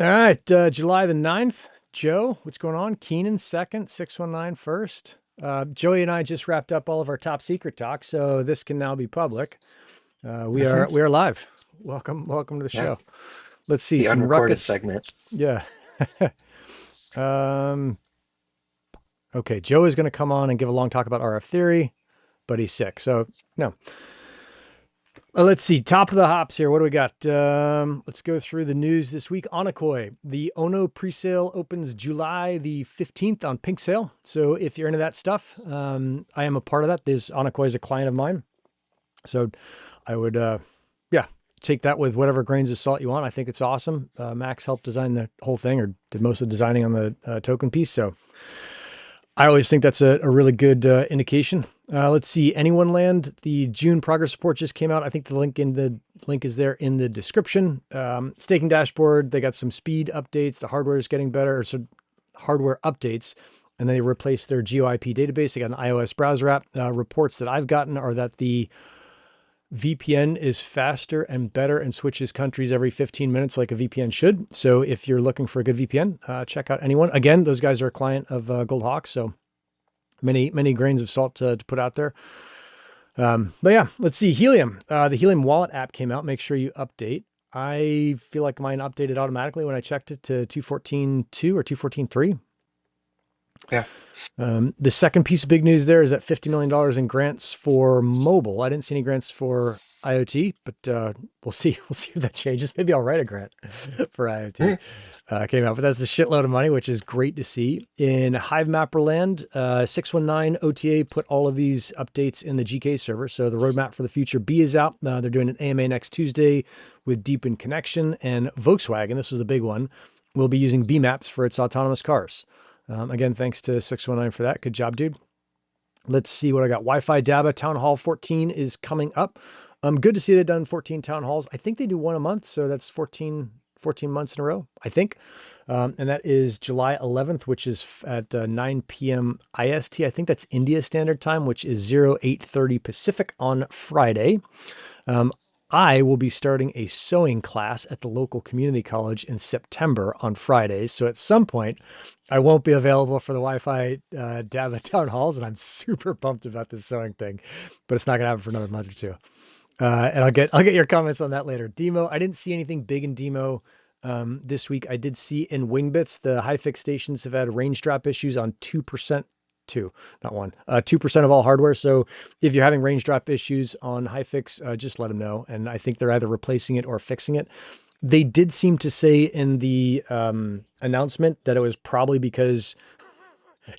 All right, July the 9th. Joe, what's going on? Keenan second, 619 first. Joey and I just wrapped up all of our top secret talk, so this can now be public. We are Mhm. we are live. Welcome to the Yeah, show. Let's see the some unrecorded ruckus. segment. Yeah. um. Okay, Joe is going to come on and give a long talk about RF theory, but he's sick, so no. Let's see. Top of the hops here. What do we got? Let's go through the news this week. Onocoy. The Ono presale opens July the 15th on Pinksale. So if you're into that stuff, I am a part of that. There's Onocoy is a client of mine. So I would, yeah, take that with whatever grains of salt you want. I think it's awesome. Max helped design the whole thing or did most of the designing on the token piece. So I always think that's a really good indication. Let's see, Anyone Land. The June progress report just came out. I think the link is there in the description. Staking dashboard. They got some speed updates. The hardware is getting better. So hardware updates, and they replaced their GeoIP database. They got an iOS browser app. Reports that I've gotten are that the VPN is faster and better and switches countries every 15 minutes like a VPN should. So if you're looking for a good VPN, check out Anyone. Again, those guys are a client of Gold Hawk, so many grains of salt to put out there. But yeah, let's see. Helium. The Helium Wallet app came out. Make sure you update. I feel like mine updated automatically when I checked it to 2.14.2 or 2.14.3. Yeah. The second piece of big news there is that $50 million in grants for mobile. I didn't see any grants for IoT, but we'll see. We'll see if that changes. Maybe I'll write a grant for IoT. Mhm. Came out, but that's a shitload of money, which is great to see. In Hivemapper land, 619 OTA put all of these updates in the GK server. So the roadmap for the future B is out. They're doing an AMA next Tuesday with DePIN Connection, and Volkswagen, this was the big one, will be using B maps for its autonomous cars. Again, thanks to 619 for that. Good job, dude. Let's see what I got. Wi-Fi Dabba Town Hall 14 is coming up. Good to see they've done 14 town halls. I think they do one a month, so that's 14 months in a row, I think. And that is July 11th, which is at 9 p.m. IST. I think that's India Standard Time, which is 0830 Pacific on Friday. I will be starting a sewing class at the local community college in September on Fridays. So at some point, I won't be available for the Wi-Fi Dabba town halls, and I'm super pumped about this sewing thing. But it's not gonna happen for another month or two. And I'll get your comments on that later. Demo. I didn't see anything big in Demo this week. I did see in Wingbits the Hyfix stations have had range drop issues on 2%. Two, not one, 2% of all hardware. So if you're having range drop issues on Hyfix, just let them know. And I think they're either replacing it or fixing it. They did seem to say in the announcement that it was probably because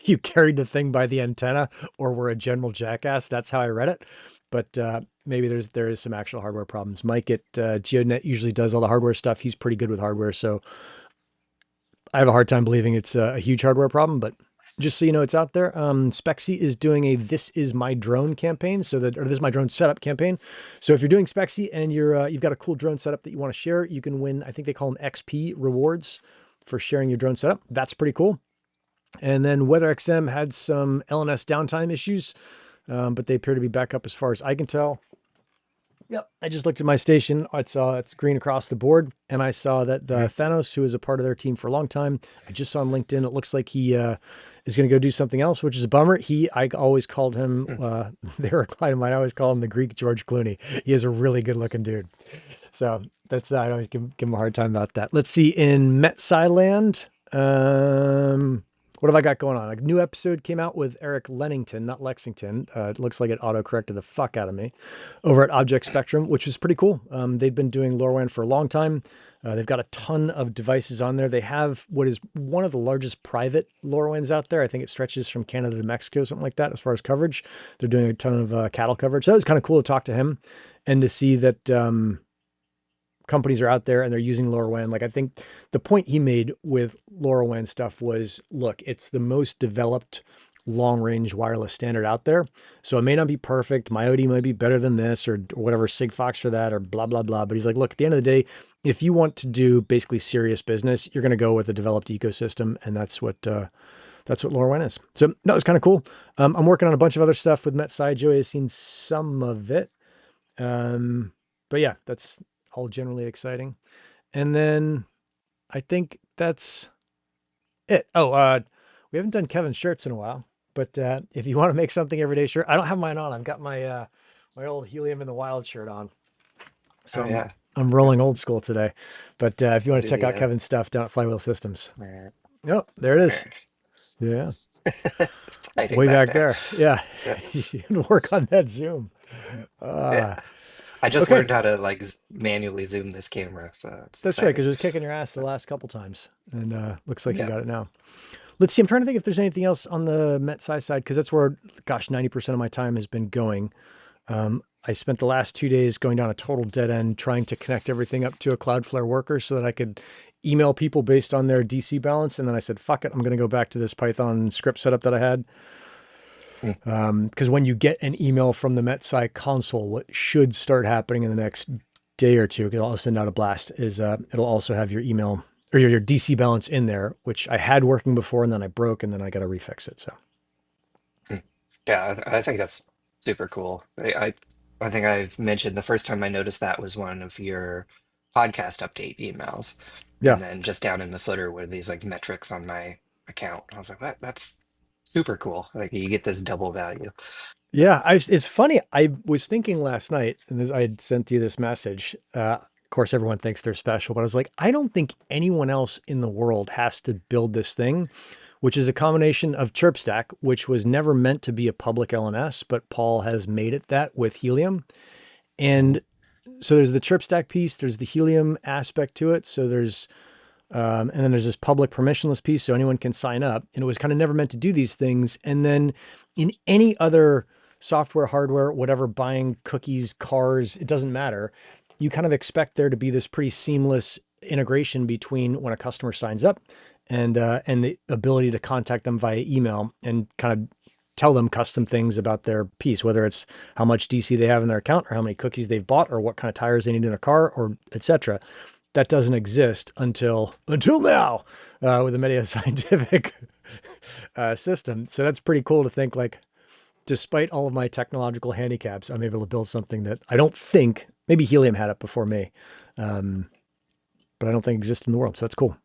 you carried the thing by the antenna or were a general jackass. That's how I read it. But maybe there is some actual hardware problems. Mike at GeoNet usually does all the hardware stuff. He's pretty good with hardware, so I have a hard time believing it's a huge hardware problem. But just so you know, it's out there. Spexi is doing a "This Is My Drone" campaign, or "This Is My Drone Setup" campaign. So if you're doing Spexi and you've got a cool drone setup that you want to share, you can win. I think they call them XP rewards for sharing your drone setup. That's pretty cool. And then WeatherXM had some LNS downtime issues, but they appear to be back up as far as I can tell. Yep. I just looked at my station. I saw it's green across the board, and I saw that Mhm. Thanos, who is a part of their team for a long time, I just saw on LinkedIn. It looks like he is going to go do something else, which is a bummer. I always called him. Mhm. They were a client of mine. I always call him the Greek George Clooney. He is a really good looking dude. So that's I always give him a hard time about that. Let's see in MeteSci land. What have I got going on? A new episode came out with Eric Lennington, not Lexington. It looks like it auto corrected the fuck out of me over at ObjectSpectrum, which is pretty cool. They've been doing LoRaWAN for a long time. They've got a ton of devices on there. They have what is one of the largest private LoRaWANs out there. I think it stretches from Canada to Mexico, something like that, as far as coverage. They're doing a ton of cattle coverage. So it was kind of cool to talk to him and to see that companies are out there and they're using LoRaWAN. Like I think the point he made with LoRaWAN stuff was, look, it's the most developed long-range wireless standard out there. So it may not be perfect. MyOD might be better than this or whatever, Sigfox for that or blah, blah, blah. But he's like, look, at the end of the day, if you want to do basically serious business, you're going to go with a developed ecosystem. And that's what LoRaWAN is. So that was kind of cool. I'm working on a bunch of other stuff with MetSci. Joey has seen some of it. But yeah, that's all generally exciting. And then I think that's it. Oh, we haven't done Kevin's shirts in a while, but if you want to make something everyday shirt, I don't have mine on. I've got my old Helium in the Wild shirt on. So Oh yeah. I'm Yeah. rolling old school today. But if you I'll want to do check the out Kevin's stuff down at Flywheel Systems. meh, Yep, there it is. meh. Yeah, It's hiding way back back there. there. Yeah, Yeah. you can work on that zoom. Yeah. Uh, I just okay, learned how to like manually zoom this camera, so it's that's right, because exciting. it was kicking your ass the last couple times, and looks like you Yeah. got it now. Let's see. I'm trying to think if there's anything else on the MetSci side because that's where, gosh, 90% of my time has been going. I spent the last 2 days going down a total dead end trying to connect everything up to a Cloudflare worker so that I could email people based on their DC balance. And then I said, fuck it, I'm going to go back to this Python script setup that I had. Mm. Because when you get an email from the MetSci console, what should start happening in the next day or two, because I'll send out a blast, is it'll also have your email or your DC balance in there, which I had working before and then I broke and then I got to refix it. So Mm. Yeah, I think that's super cool. I think I've mentioned the first time I noticed that was one of your podcast update emails. yeah. And then just down in the footer were these like metrics on my account. I was like, what? That's super cool. Like you get this double value. Yeah, it's funny. I was thinking last night, and I had sent you this message. Of course, everyone thinks they're special, but I was like, I don't think anyone else in the world has to build this thing, which is a combination of ChirpStack, which was never meant to be a public LNS, but Paul has made it that with Helium. Mhm. And so there's the ChirpStack piece, there's the Helium aspect to it. So there's and then there's this public permissionless piece, so anyone can sign up. And it was kind of never meant to do these things. And then in any other software, hardware, whatever, buying cookies, cars, it doesn't matter. You kind of expect there to be this pretty seamless integration between when a customer signs up and the ability to contact them via email and kind of tell them custom things about their piece, whether it's how much DC they have in their account or how many cookies they've bought or what kind of tires they need in their car or etc. That doesn't exist until now with the MeteoScientific system. So that's pretty cool to think like, despite all of my technological handicaps, I'm able to build something that I don't think maybe Helium had it before me, um, but I don't think exists in the world. So that's cool.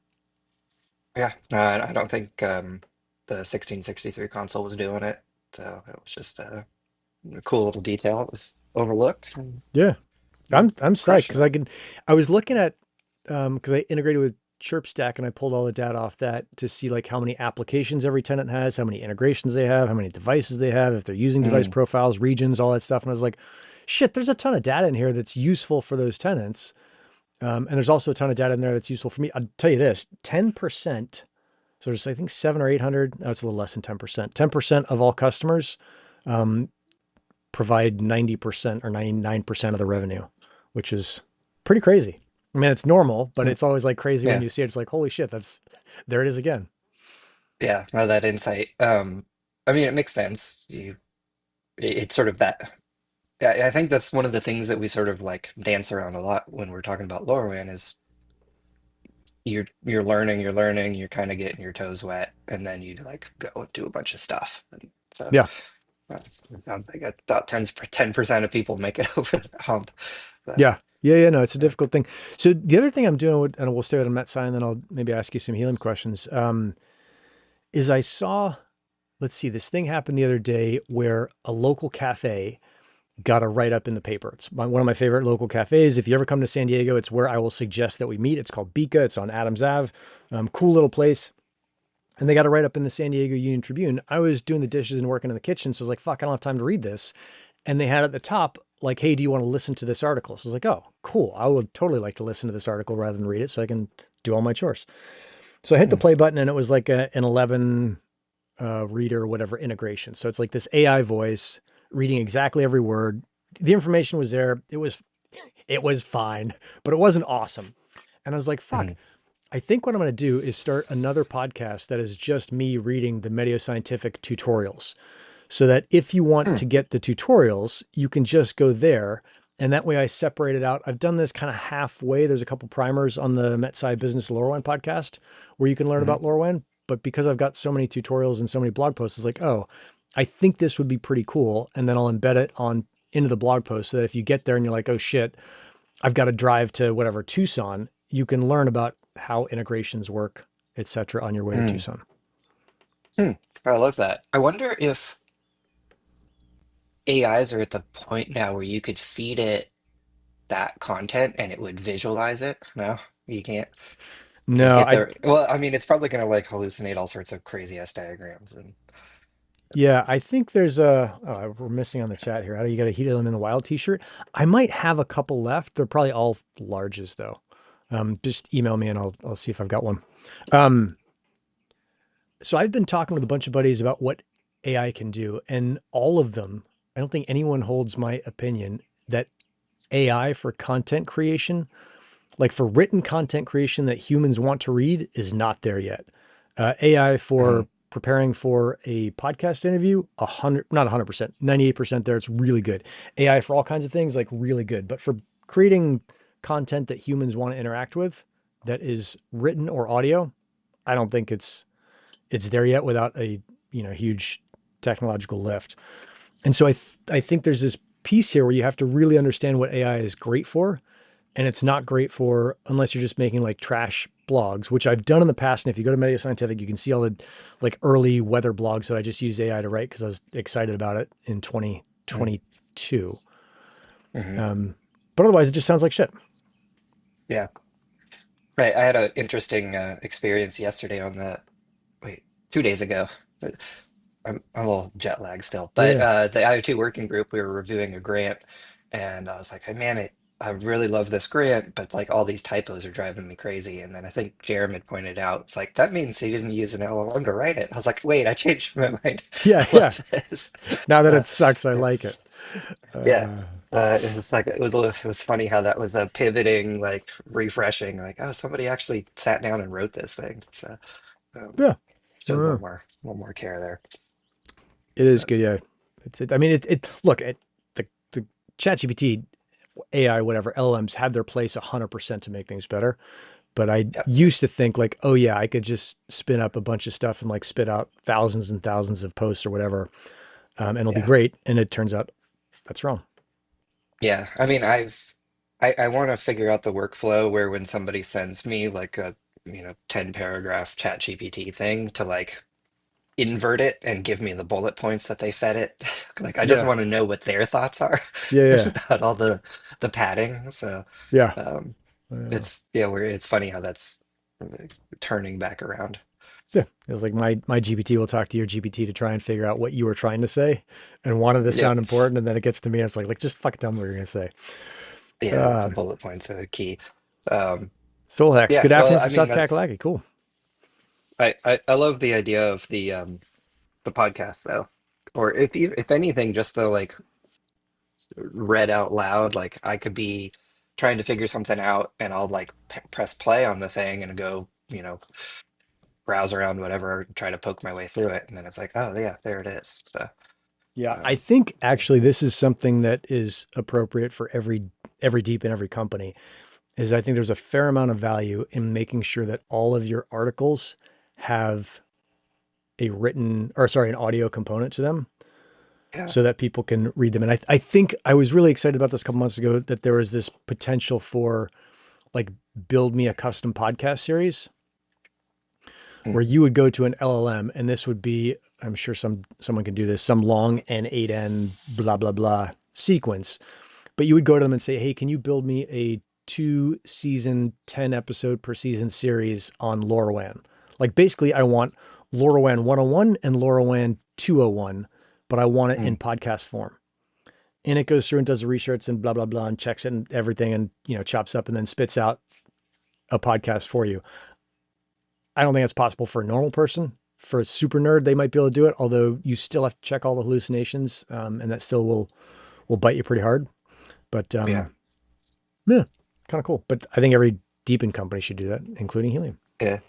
Yeah, I don't think the 1663 console was doing it. So it was just a cool little detail. It was overlooked. And, Yeah, yeah, I'm psyched crushing because it. I was looking at because I integrated with ChirpStack and I pulled all the data off that to see like how many applications every tenant has, how many integrations they have, how many devices they have, if they're using device Mm, profiles, regions, all that stuff. And I was like, shit, there's a ton of data in here that's useful for those tenants. And there's also a ton of data in there that's useful for me. I'll tell you this, 10%. So there's, I think 700 or 800. No, it's a little less than 10%. 10% of all customers um, provide 90% or 99% of the revenue, which is pretty crazy. I mean, it's normal, but mm, it's always like crazy when yeah, you see it. It's like, holy shit, there it is again. yeah, that insight. I mean, it makes sense. It's sort of that. I think that's one of the things that we sort of like dance around a lot when we're talking about LoRaWAN is you're learning, you're kind of getting your toes wet, and then you like go and do a bunch of stuff. And so Yeah. uh, it sounds like about 10% of people make it over the hump. But, Yeah. Yeah. Yeah. No, it's a yeah. difficult thing. So the other thing I'm doing, and we'll stay with a Met sign, then I'll maybe ask you some helium questions, is I saw, let's see, this thing happened the other day where a local cafe got a write up in the paper. It's one of my favorite local cafes. If you ever come to San Diego, it's where I will suggest that we meet. It's called Bika. It's on Adams Ave. Cool little place. And they got a write up in the San Diego Union Tribune. I was doing the dishes and working in the kitchen. So I was like, fuck, I don't have time to read this. And they had at the top, like, hey, do you want to listen to this article? So I was like, oh, cool. I would totally like to listen to this article rather than read it so I can do all my chores. So I hit the Hmm. play button and it was like an 11 reader or whatever integration. So it's like this AI voice reading exactly every word. The information was there. It was fine, but it wasn't awesome. And I was like, fuck, Mhm. I think what I'm going to do is start another podcast that is just me reading the MeteoScientific tutorials so that if you want Hmm. to get the tutorials, you can just go there. And that way I separate it out. I've done this kind of halfway. There's a couple primers on the MetSci Business LoRaWAN podcast where you can learn Mhm. about LoRaWAN. But because I've got so many tutorials and so many blog posts, it's like, oh, I think this would be pretty cool. And then I'll embed it on into the blog post so that if you get there and you're like, oh shit, I've got to drive to whatever, Tucson, you can learn about how integrations work, etc., on your way to Mm. Tucson. Hmm. I love that. I wonder if AIs are at the point now where you could feed it that content and it would visualize it. No, you can't No, get I there. Well, I mean, it's probably going to like hallucinate all sorts of crazy ass diagrams and yeah, I think there's a we're missing on the chat here. How do you get a Helium in the Wild t-shirt? I might have a couple left. They're probably all larges though. Just email me and I'll see if I've got one. Um, so I've been talking with a bunch of buddies about what AI can do, and all of them, I don't think anyone holds my opinion that AI for content creation, like for written content creation that humans want to read, is not there yet. AI Mhm. for preparing for a podcast interview, 100, not 100%, 98% there. It's really good. AI for all kinds of things, like really good. But for creating content that humans want to interact with, that is written or audio, I don't think it's there yet without a huge technological lift. And so I think there's this piece here where you have to really understand what AI is great for, and it's not great for unless you're just making like trash blogs, which I've done in the past. And if you go to MeteoScientific, you can see all the like early weather blogs that I just used AI to write because I was excited about it in Mhm. 2022. Mhm. But otherwise, it just sounds like shit. Yeah. Right. I had an interesting experience yesterday on the, wait, 2 days ago. I'm a little jet lagged still, but Yeah, the IoT working group, we were reviewing a grant, and I was like, hey, man, I really love this grant, but like all these typos are driving me crazy. And then I think Jerem had pointed out, it's like, that means he didn't use an LLM to write it. I was like, wait, I changed my mind. yeah, I yeah. love this. Now that Uh, it sucks, I yeah. like it. Yeah. Uh, It was like it was funny how that was a pivoting, like refreshing, like, oh, somebody actually sat down and wrote this thing. So um, yeah, showed uh, a little more care there. it is But good. Yeah, I mean, it. Look, the ChatGPT, AI, whatever LLMs have their place 100% to make things better. But I yeah, used to think like, oh yeah, I could just spin up a bunch of stuff and like spit out thousands and thousands of posts or whatever, and it'll be yeah. great. And it turns out that's wrong. Yeah, I mean, I want to figure out the workflow where when somebody sends me like a 10 paragraph chat GPT thing to like invert it and give me the bullet points that they fed it. Like I just Yeah, want to know what their thoughts are yeah, yeah, about all the padding. So yeah. um Uh, it's yeah, where it's funny how that's turning back around. yeah, it was like my GPT will talk to your GPT to try and figure out what you were trying to say and wanted to Yep. sound important, and then it gets to me and it's like just fucking tell me what you're gonna say. Yeah, Uh, the bullet points are key. Um Soulhex, yeah, good well, afternoon I from mean South that's Kakalaki. Cool. I love the idea of the podcast though. Or if anything, just the like read out loud, like I could be trying to figure something out and I'll like press play on the thing and go, browse around whatever, try to poke my way through it, and then it's like, oh yeah, there it is. So Yeah, I um, think actually this is something that is appropriate for every deep in every company. Is I think there's a fair amount of value in making sure that all of your articles have a written or sorry, an audio component to them yeah. so that people can read them. And I think I was really excited about this a couple months ago that there was this potential for like build me a custom podcast series Mm, where you would go to an LLM and this would be, I'm sure someone can do this, some long N8N blah blah blah sequence. But you would go to them and say, "Hey, can you build me a 2 season, 10 episode per season series on LoRaWAN?" Like basically I want LoRaWAN 101 and LoRaWAN 201, but I want it in mm, podcast form. And it goes through and does the research and blah blah blah and checks it and everything and chops up and then spits out a podcast for you. I don't think that's possible for a normal person. For a super nerd, they might be able to do it, although you still have to check all the hallucinations, and that still will bite you pretty hard. But yeah, yeah, kind of cool. But I think every deep company should do that, including Helium. yeah.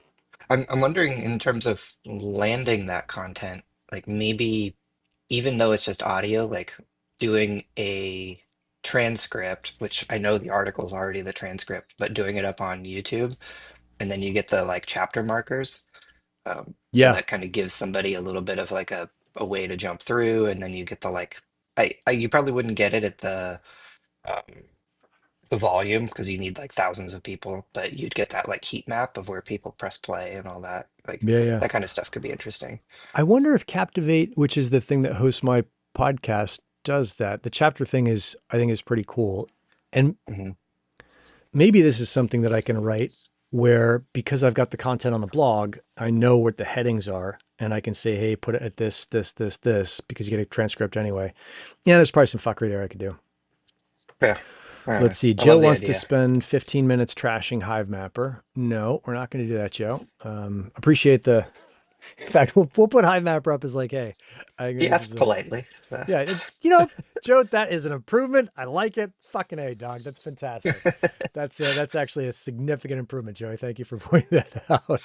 I'm wondering in terms of landing that content, like maybe even though it's just audio, like doing a transcript, which I know the article is already the transcript, but doing it up on YouTube, and then you get the like chapter markers. So Yeah, that kind of gives somebody a little bit of like a way to jump through, and then you get the like you probably wouldn't get it at the um, the volume because you need like thousands of people, but you'd get that like heat map of where people press play and all that. Like Yeah, yeah. that kind of stuff could be interesting. I wonder if Captivate, which is the thing that hosts my podcast, does that. The chapter thing is, I think, is pretty cool. And Hmm. maybe this is something that I can write where because I've got the content on the blog, I know what the headings are and I can say, hey, put it at this, because you get a transcript anyway. Yeah, there's probably some fuckery there I could do. Yeah. Let's see. I Joe love the wants to idea. spend 15 minutes trashing Hivemapper. No, we're not going to do that, Joe. Appreciate the in fact, we'll put Hivemapper up as like, hey, I think He this asked is a, politely. yeah, Joe, that is an improvement. I like it. Fucking A, dog. That's fantastic. That's actually a significant improvement, Joey. Thank you for pointing that out.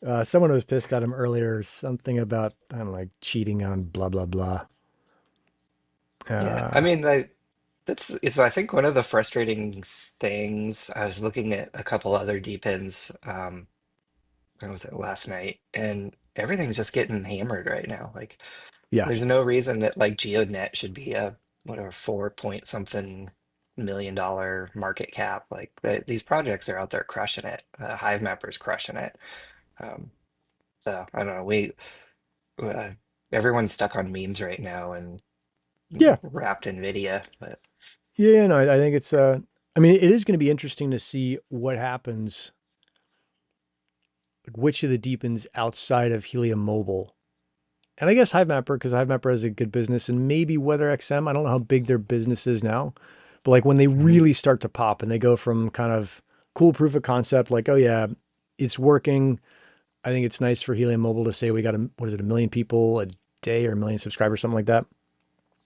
Yeah. Someone was pissed at him earlier, something about, I don't know, like cheating on blah, blah, blah. Yeah. I Uh, mean, that's it's I think one of the frustrating things. I was looking at a couple other DPINs, when was it last night, and everything's just getting hammered right now. Like yeah, there's no reason that like GeoNet should be a whatever 4 point something million-dollar market cap. Like these projects are out there crushing it. Hivemapper's crushing it. Um, so I don't know. Uh, everyone's stuck on memes right now and yeah, wrapped NVIDIA, but yeah. No, I think it's, I mean, it is going to be interesting to see what happens, like which of the deepens outside of Helium Mobile. And I guess Hivemapper, because Hivemapper has a good business, and maybe WeatherXM. I don't know how big their business is now, but like when they Mhm. really start to pop and they go from kind of cool proof of concept, like, oh yeah, it's working. I think it's nice for Helium Mobile to say we got what is it, 1 million people a day or 1 million subscribers, something like that.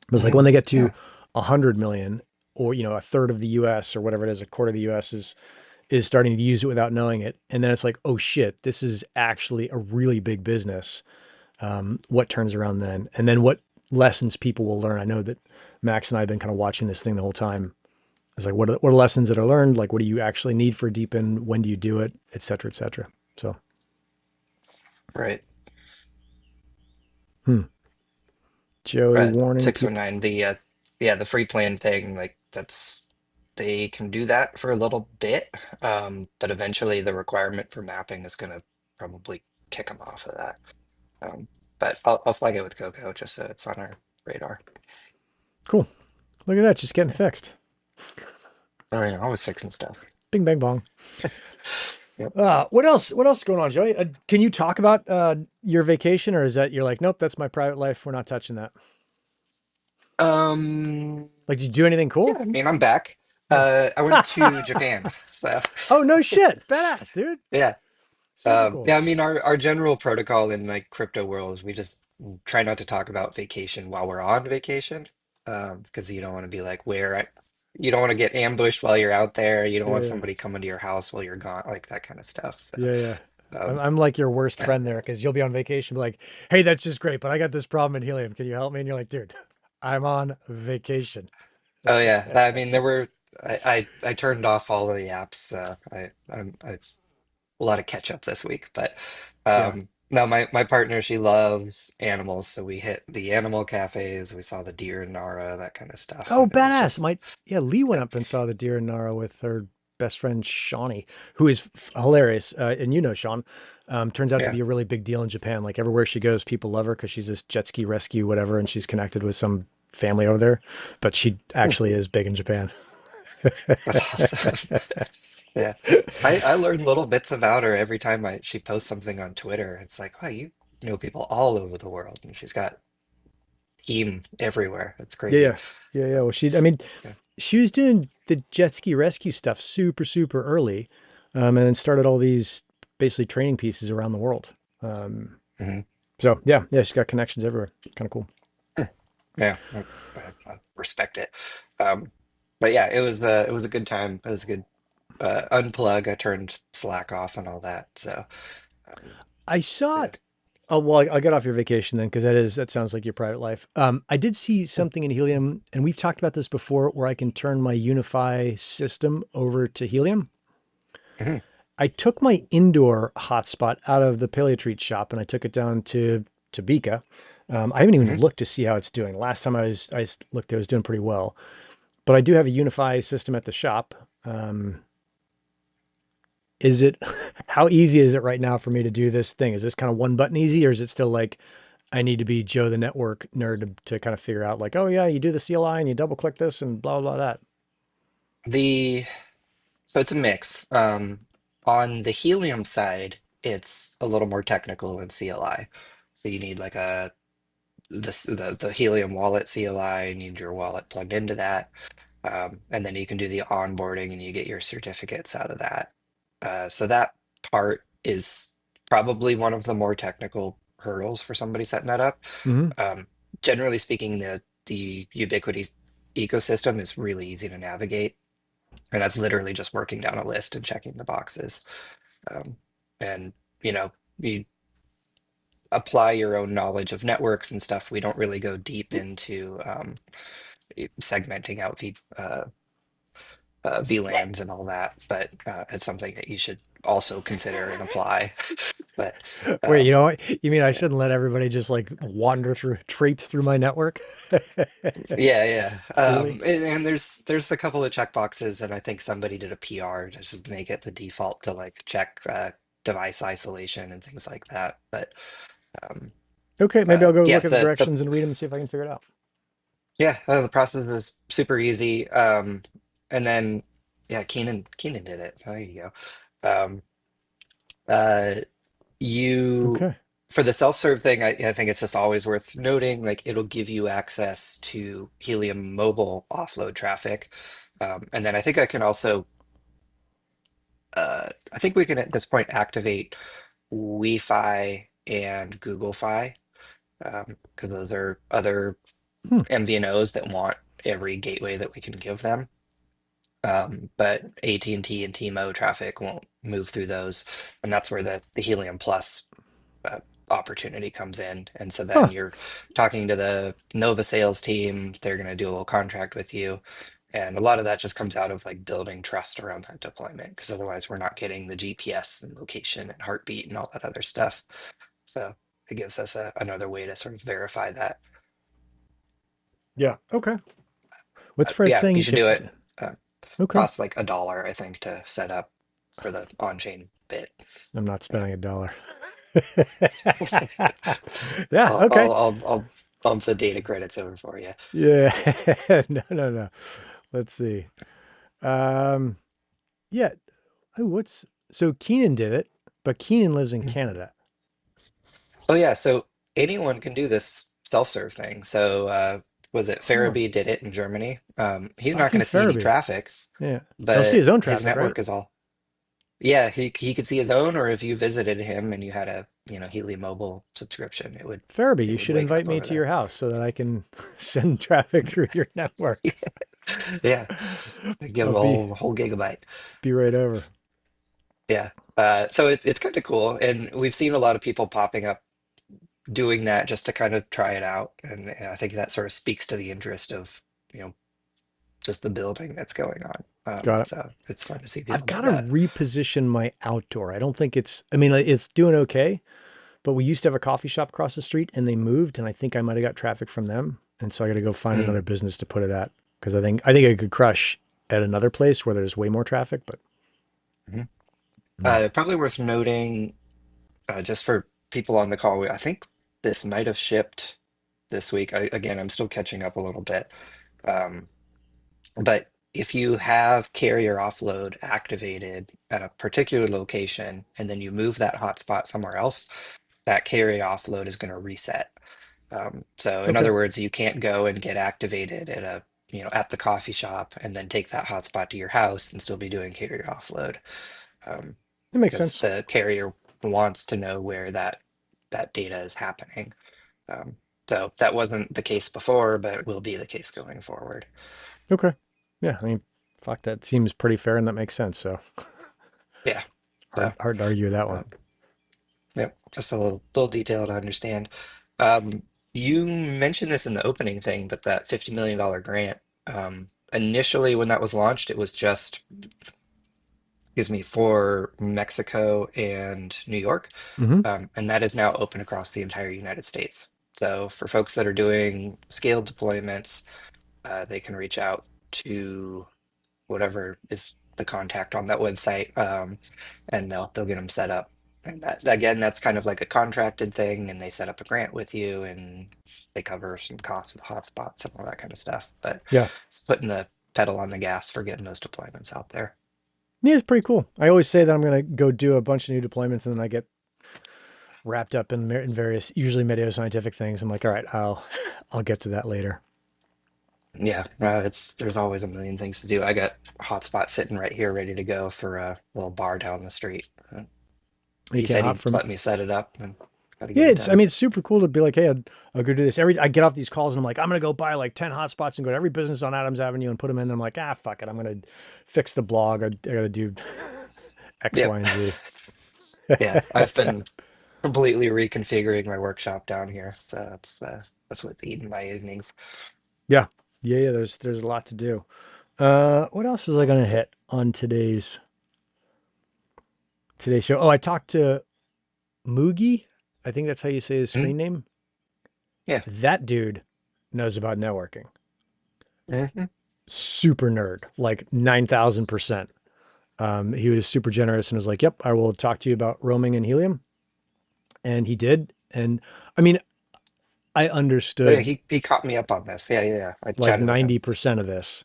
But it's like Mhm. when they get to Yeah, 100 million, or a third of the US or whatever it is, a quarter of the US is starting to use it without knowing it. And then it's like, oh shit, this is actually a really big business. What turns around then, and then what lessons people will learn. I know that Max and I have been kind of watching this thing the whole time. It's like, what are lessons that are learned? Like, what do you actually need for a deep in? When do you do it? Et cetera, et cetera. So, right. Joey But warning people. 619, the free plan thing, like that's they can do that for a little bit, but eventually the requirement for mapping is going to probably kick them off of that. Um, but I'll flag it with Coco just so it's on our radar. Cool. Look at that. Just getting Yeah. fixed. Oh yeah, always fixing stuff. Bing, bang, bong. Yep. What else? What else is going on, Joey? Can you talk about your vacation, or is that you're like, nope, that's my private life. We're not touching that. Um, Like, did you do anything yeah, cool? I mean, I'm back. Yeah. I went to Japan, so Oh no shit, badass, dude. yeah. Super cool. Yeah, I mean, our general protocol in like crypto world is we just try not to talk about vacation while we're on vacation, because you don't want to be like you don't want to get ambushed while you're out there. You don't Yeah, want yeah. somebody coming to your house while you're gone, like that kind of stuff. So, Yeah, yeah. I'm, um, I'm like your worst yeah. friend there because you'll be on vacation, be like, hey, that's just great, but I got this problem in Helium. Can you help me? And you're like, dude, I'm on vacation. Oh yeah, I mean, there were I turned off all of the apps. So I a lot of catch up this week. But Yeah. no, my partner, she loves animals, so we hit the animal cafes. We saw the deer in Nara, that kind of stuff, Oh, and it was badass. just Yeah, Lee went yeah, up and saw the deer in Nara with her best friend, Shawnee, who is hilarious. And you know, Sean, turns out to yeah. be a really big deal in Japan. Like everywhere she goes, people love her because she's this jet ski rescue, whatever, and she's connected with some family over there, but she Hmm, actually is big in Japan. that's awesome. Yeah, I learn little bits about her every time I she posts something on Twitter. It's like, wow, you know people all over the world, and she's got team everywhere. It's Yeah, crazy. yeah, yeah, yeah. Well, I mean, Yeah. she was doing the jet ski rescue stuff super, super early, and then started all these basically training pieces around the world. Um, Mhm. so yeah, yeah, she's got connections everywhere. Kind of cool. Yeah, I respect it. Um, but yeah, it was a good time. It was a good unplug. I turned Slack off and all that. So I saw. yeah. Oh well, I'll get off your vacation then, because that sounds like your private life. I did see something in Helium, and we've talked about this before, where I can turn my Unify system over to Helium. Mhm. I took my indoor hotspot out of the Paleotreat shop and I took it down to Bika. I haven't even Mhm. looked to see how it's doing. Last time I looked, it was doing pretty well. but I do have a Unify system at the shop. Is it how easy is it right now for me to do this thing? Is this kind of one button easy, or is it still like I need to be Joe the network nerd to kind of figure out like, oh yeah, you do the CLI and you double click this and blah blah that. The So it's a mix. On the Helium side, it's a little more technical than CLI. So you need like the Helium Wallet CLI, you need your wallet plugged into that. And then you can do the onboarding and you get your certificates out of that. So that part is probably one of the more technical hurdles for somebody setting that up. Hmm. Um, Generally speaking, the Ubiquity ecosystem is really easy to navigate. And that's literally just working down a list and checking the boxes. Um, and you apply your own knowledge of networks and stuff. We don't really go deep into segmenting out VLANs and all that, but it's something that you should also consider and apply. But Wait, um, you mean I yeah, shouldn't let everybody just like wander through, traipse through my network yeah, yeah. freely? And there's a couple of checkboxes, and I think somebody did a PR to just make it the default to like check device isolation and things like that. But um, Okay, maybe I'll go yeah, look at the directions and read them and see if I can figure it out. the process is super easy. And then yeah, Keenan did it. So there you go. Uh, you Okay. For the self-serve thing, I think it's just always worth noting, like it'll give you access to Helium mobile offload traffic. And then I think I can also I think we can at this point activate Wi-Fi and Google Fi, because those are other Hmm. MVNOs that want every gateway that we can give them. But AT&T and T and T-Mo traffic won't move through those, and that's where the Helium Plus uh, opportunity comes in. And so then Huh. you're talking to the Nova sales team, they're going to do a little contract with you. And a lot of that just comes out of like building trust around that deployment, because otherwise we're not getting the GPS and location and heartbeat and all that other stuff. So it gives us another way to sort of verify that. Yeah. Okay. What's Fred Yeah, saying? you You should should. do it. Uh, Okay. Costs like $1, I think, to set up for the on-chain bit. I'm not Yeah. spending $1. Yeah. I'll, Okay. I'll, I'll, I'll bump the data credits over for you. Yeah. No, no, no. Let's see. Um, yeah. Oh, what's so Keenan did it, but Keenan lives in Canada. Oh yeah, so anyone can do this self-serve thing. So was it Huh. Farabee did it in Germany? He's not going Fucking to see any Farabee. traffic, Yeah. He'll see but his own his traffic, right? network is all. Yeah, he could see his own, or if you visited him and you had a Helium Mobile subscription, it would Farabee, it you would should wake invite up me over to your there. house so that I can send traffic through your network. Yeah, give I'll him be a whole gigabyte. be right over. Yeah. So it's kind of cool, and we've seen a lot of people popping up doing that just to kind of try it out, and I think that sort of speaks to the interest of you know just the building that's going on. Got it. So it's fun to see I've people got do to that. reposition my outdoor. I don't think it's, I mean, like, it's doing okay, but we used to have a coffee shop across the street and they moved and I think I might have got traffic from them. And so I got to go find Mm, another business to put it at because I think I could crush at another place where there's way more traffic, but mhm. yeah. Probably worth noting, just for people on the call, I think this might have shipped this week. Again, I'm still catching up a little bit. Um, but if you have carrier offload activated at a particular location and then you move that hotspot somewhere else, that carrier offload is going to reset. So in Okay. other words, you can't go and get activated at the coffee shop and then take that hotspot to your house and still be doing carrier offload, It makes because sense. the carrier wants to know where that data is happening. Um, so that wasn't the case before, but will be the case going forward. Okay. Yeah. I mean, fuck, that seems pretty fair and that makes sense. So Yeah. So hard to argue with that one. um, yep, just a little detail to understand. Um, you mentioned this in the opening thing, but that $50 million grant, initially when that was launched, it was just, excuse me, for Mexico and New York. Hmm. And that is now open across the entire United States. So for folks that are doing scaled deployments, they can reach out to whatever is the contact on that website, and they'll get them set up. And that again, that's kind of like a contracted thing, and they set up a grant with you, and they cover some costs of the hotspots and all that kind of stuff. But Yeah. it's putting the pedal on the gas for getting those deployments out there. Yeah, it's pretty cool. I always say that I'm going to go do a bunch of new deployments and then I get wrapped up in various, usually MeteoScientific things. I'm like, all right, I'll get to that later. Yeah, it's there's always a million things to do. I got a hotspot sitting right here, ready to go for a little bar down the street. You He can't said hop he'd from. let me set it up, and got to get Yeah, it I done. mean, it's super cool to be like, hey, I'll go do this. I get off these calls and I'm like, I'm going to go buy like 10 hotspots and go to every business on Adams Avenue and put them in. And I'm like, fuck it. I'm going to fix the blog. I got to do X, Yep. Y, and Z. Yeah, I've been completely reconfiguring my workshop down here, so that's what's eating my evenings. Yeah. Yeah. There's a lot to do. What else was I going to hit on today's show? Oh, I talked to Moogie. I think that's how you say his Mhm. screen name. Yeah. That dude knows about networking. Hmm. Super nerd, like 9,000%. He was super generous and was like, yep, I will talk to you about roaming and helium. And he did. And I mean, I Oh yeah, understood he caught me up on this. Yeah, yeah, yeah. I like chatted with him. 90% of this,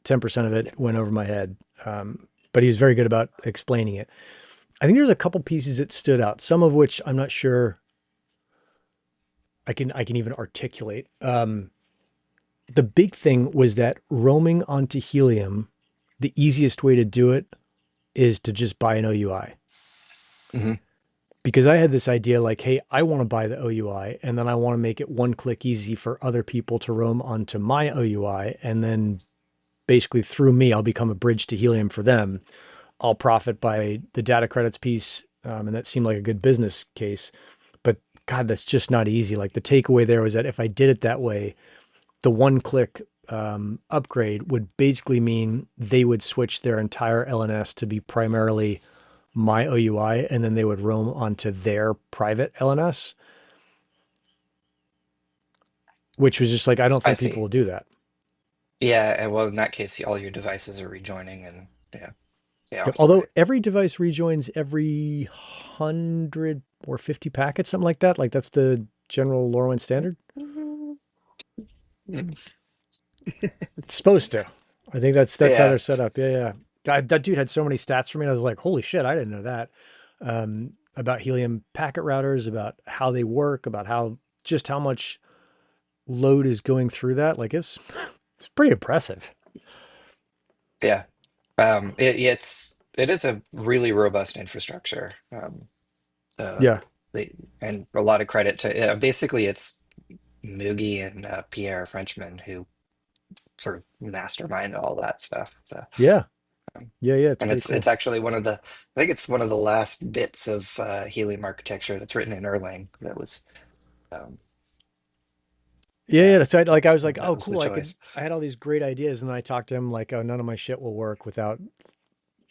10% of Yeah. it went over my head. But he's very good about explaining it. I think there's a couple pieces that stood out, some of which I'm not sure I can even articulate. The big thing was that roaming onto helium, the easiest way to do it is to just buy an OUI. Hmm. Because I had this idea like, hey, I want to buy the OUI and then I want to make it one click easy for other people to roam onto my OUI. And then basically through me, I'll become a bridge to helium for them. I'll profit by the data credits piece. And that seemed like a good business case. But God, that's just not easy. Like the takeaway there was that if I did it that way, the one click upgrade would basically mean they would switch their entire LNS to be primarily my OUI and then they would roam onto their private LNS, which was just like, I don't I think people see. will do that. Yeah, and well, in that case, all your devices are rejoining, and yeah, the Yep. opposite Although way. every device rejoins every 100 or 50 packets, something like that. Like that's the general LoRaWAN standard. Mhm. It's supposed to. I think that's how they're Yeah, set up. Yeah, yeah. God, that dude had so many stats for me. I was like, holy shit, I didn't know that. About helium packet routers, about how they work, about how much load is going through that. Like it's pretty impressive. yeah. It is a really robust infrastructure. So Yeah. they and a lot of credit to basically it's Mugi and Pierre Frenchman who sort of mastermind all that stuff. So Yeah. um, Yeah. Yeah. It's and pretty it's cool. actually one of the I think it's one of the last bits of Helium architecture that's written in Erlang that was um, Yeah. yeah, Yeah. So I was like, that oh, was the cool. choice. I had all these great ideas. And then I talked to him like, oh, none of my shit will work without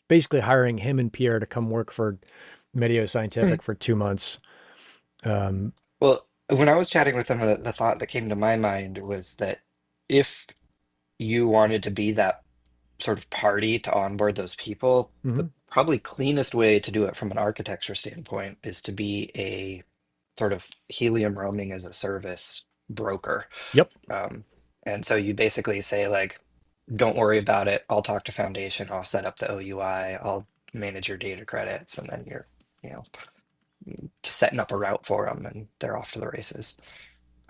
basically hiring him and Pierre to come work for MeteoScientific for 2 months. Um, Well, when I was chatting with them, the thought that came to my mind was that if you wanted to be that sort of party to onboard those people, the mhm. probably cleanest way to do it from an architecture standpoint is to be a sort of Helium roaming as a service broker. Yep. Um, and so you basically say like, don't worry about it. I'll talk to Foundation. I'll set up the OUI. I'll manage your data credits, and then you're, you know, just setting up a route for them, and they're off to the races.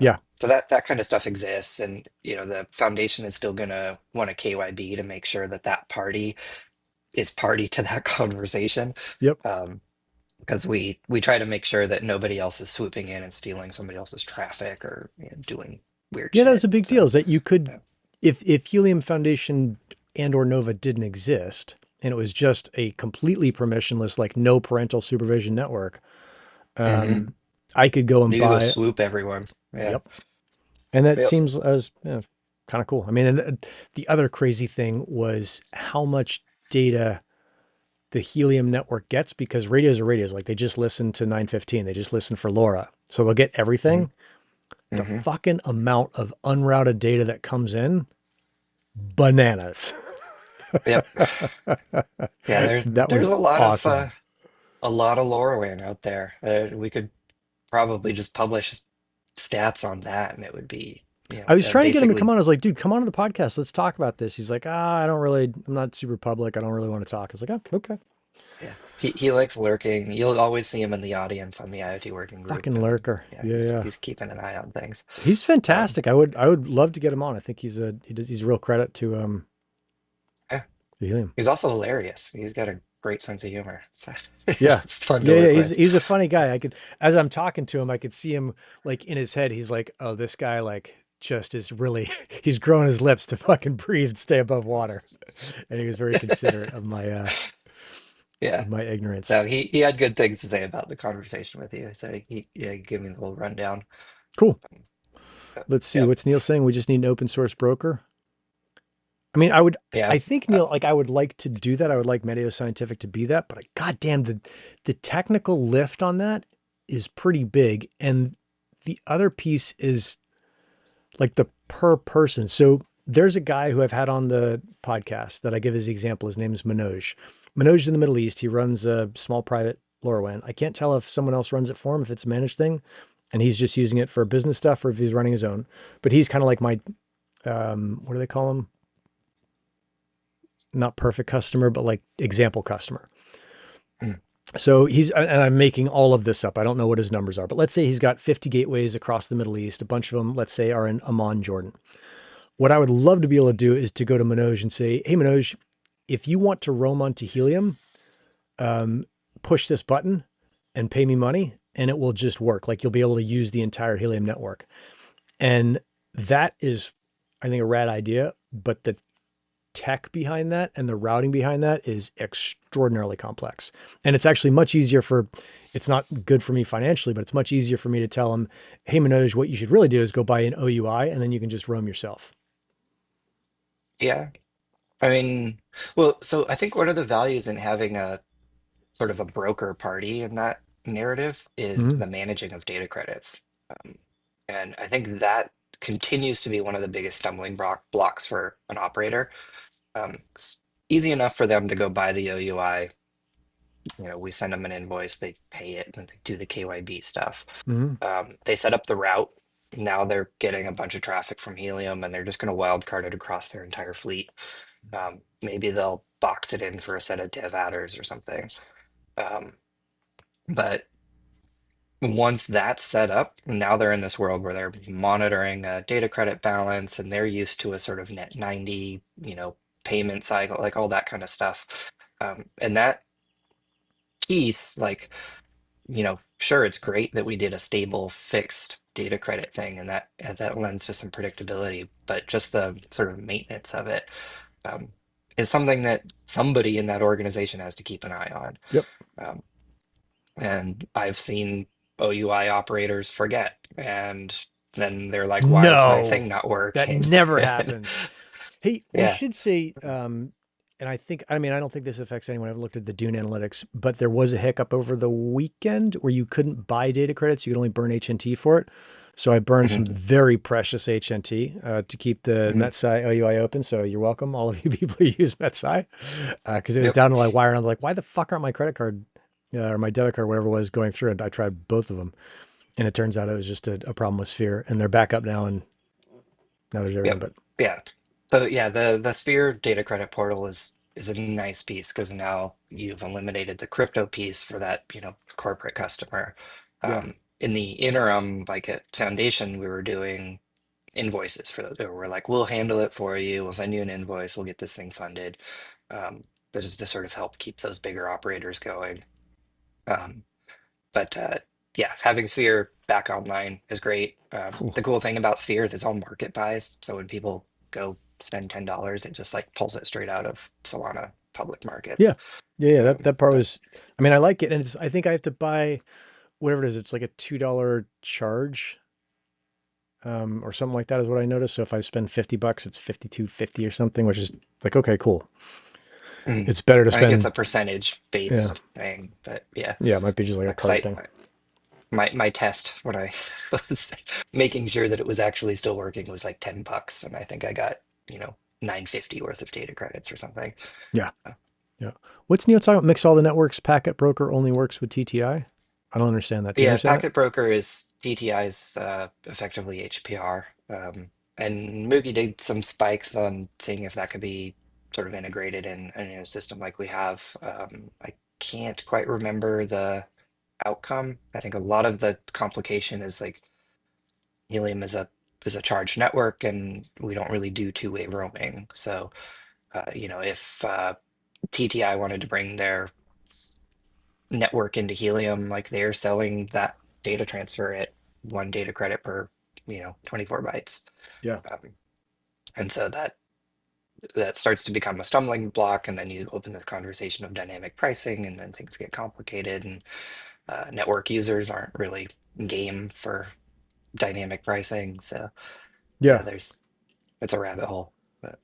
Yeah. So that kind of stuff exists, and the foundation is still gonna want a KYB to make sure that that party is party to that conversation, Yep. because we try to make sure that nobody else is swooping in and stealing somebody else's traffic or doing weird Yeah, that was shit. a big deal. So Is that you could, yeah. if Helium Foundation and or Nova didn't exist, and it was just a completely permissionless, like no parental supervision network, Hmm. um, I could go and You could go buy. swoop everyone. Yeah. Yep, and that Yep. seems as kind of cool. I mean, and the other crazy thing was how much data the Helium network gets because radios are radios. Like they just listen to 915, they just listen for LoRa, so they'll get Hmm. everything. The Hmm. fucking amount of unrouted data that comes in bananas. Yep. Yeah, That there's was awesome. a lot of LoRaWAN out there. We could probably just publish stats on that, and it would be, I was trying to get him to come basically, on. I was like, dude, come on to the podcast. Let's talk about this. He's like, I don't really, I'm not super public. I don't really want to talk. I was like, oh, okay. yeah. He likes lurking. You'll always see him in the audience on the IoT working group, Fucking and lurker. yeah, Yeah, yeah. he's keeping an eye on things. He's Um, fantastic. I would love to get him on. I think he's a real credit yeah, to Helium. he's also hilarious. He's got a great sense of humor. So Yeah. it's fun to Yeah, yeah. work He's with. he's a funny guy. I could as I'm talking to him, I could see him like in his head, he's like, oh, this guy like just is really he's growing his lips to fucking breathe and stay above water. And he was very considerate Yeah. of my ignorance. So he had good things to say about the conversation with you. So he gave me the little rundown. Cool. But, Let's see. yeah, What's Neil saying? We just need an open source broker. I mean, I yeah. think Neil, like I would like to do that. I would like MeteoScientific to be that, but goddamn, the technical lift on that is pretty big. And the other piece is like the per person. So there's a guy who I've had on the podcast that I give as the example. His name is Manoj. Manoj is in the Middle East. He runs a small private LoRaWAN. I can't tell if someone else runs it for him, if it's a managed thing, and he's just using it for business stuff or if he's running his own. But he's kind of like my, what do they call him? Not perfect customer, but like example customer. Mm. So and I'm making all of this up. I don't know what his numbers are, but let's say he's got 50 gateways across the Middle East. A bunch of them, let's say, are in Amman, Jordan. What I would love to be able to do is to go to Manoj and say, hey, Manoj, if you want to roam onto Helium, um, push this button and pay me money, and it will just work. Like you'll be able to use the entire Helium network. And that is, I think, a rad idea. But the tech behind that and the routing behind that is extraordinarily complex. And it's actually much easier it's not good for me financially, but it's much easier for me to tell them, hey, Manoj, what you should really do is go buy an OUI and then you can just roam yourself. Yeah. I mean, well, so I think one of the values in having a sort of a broker party in that narrative is Mm-hmm. the managing of data credits. Um, and I think that continues to be one of the biggest stumbling blocks for an operator. It's easy enough for them to go buy the OUI. We send them an invoice, they pay it, and they do the KYB stuff. Mm-hmm. They set up the route. Now they're getting a bunch of traffic from Helium, and they're just going to wildcard it across their entire fleet. Maybe they'll box it in for a set of dev adders or something. Um, but once that's set up, now they're in this world where they're monitoring a data credit balance, and they're used to a sort of net 90, payment cycle, like all that kind of stuff. And that piece, like, sure, it's great that we did a stable, fixed data credit thing, and that lends to some predictability, but just the sort of maintenance of it um, is something that somebody in that organization has to keep an eye on. Yep. Um, and I've seen OUI operators forget, and then they're like, "Why is my No, thing not that working?" never And, happens. Hey, we yeah. should say, and I mean, I don't think this affects anyone. I've looked at the Dune analytics, but there was a hiccup over the weekend where you couldn't buy data credits. You could only burn HNT for it. So I burned Mhm, some very precious HNT to keep the mhm. MetSci OUI open. So you're welcome, all of you people who use MetSci, because it was Yep. down to like wire. And I was like, why the fuck aren't my credit card or my debit card, whatever it was, going through? And I tried both of them, and it turns out it was just a problem with Sphere, and they're back up now, and now there's everything. Yep. But Yeah. So yeah, the Sphere data credit portal is a nice piece because now you've eliminated the crypto piece for that, corporate customer. yeah, In the interim, like at Foundation, we were doing invoices for those. We're like, we'll handle it for you. We'll send you an invoice. We'll get this thing funded. Um, that is to sort of help keep those bigger operators going. Um, but yeah, having Sphere back online is great. The cool thing about Sphere is it's all market buys. So when people go spend $10, it just like pulls it straight out of Solana public yeah, markets. yeah. That part But was. I mean, I like it, and I think I have to buy whatever it is. It's like a $2 charge, or something like that is what I noticed. So if I spend $50, it's 52.50 or something, which is like okay, cool. mm, It's better to I think it's spend. a percentage Yeah, based thing. But yeah, yeah. It might be just like a because card thing. my test when I was making sure that it was actually still working was like $10, and I think I got, 950 worth of data credits or something. Yeah. Uh, Yeah. What's Neil talking about? Mix all the networks. Packet broker only works with TTI. I don't understand that. Do you yeah, understand that? Packet Broker is DTI's effectively HPR. And Moogie did some spikes on seeing if that could be sort of integrated in a system like we have. I can't quite remember the outcome. I think a lot of the complication is like Helium is a charged network, and we don't really do two-way roaming. So, if TTI wanted to bring their network into Helium, like they're selling that data transfer at one data credit per, 24 bytes. Yeah. Um, and so that starts to become a stumbling block, and then you open the conversation of dynamic pricing, and then things get complicated, and network users aren't really game for dynamic pricing. So yeah, Yeah. it's a rabbit hole, but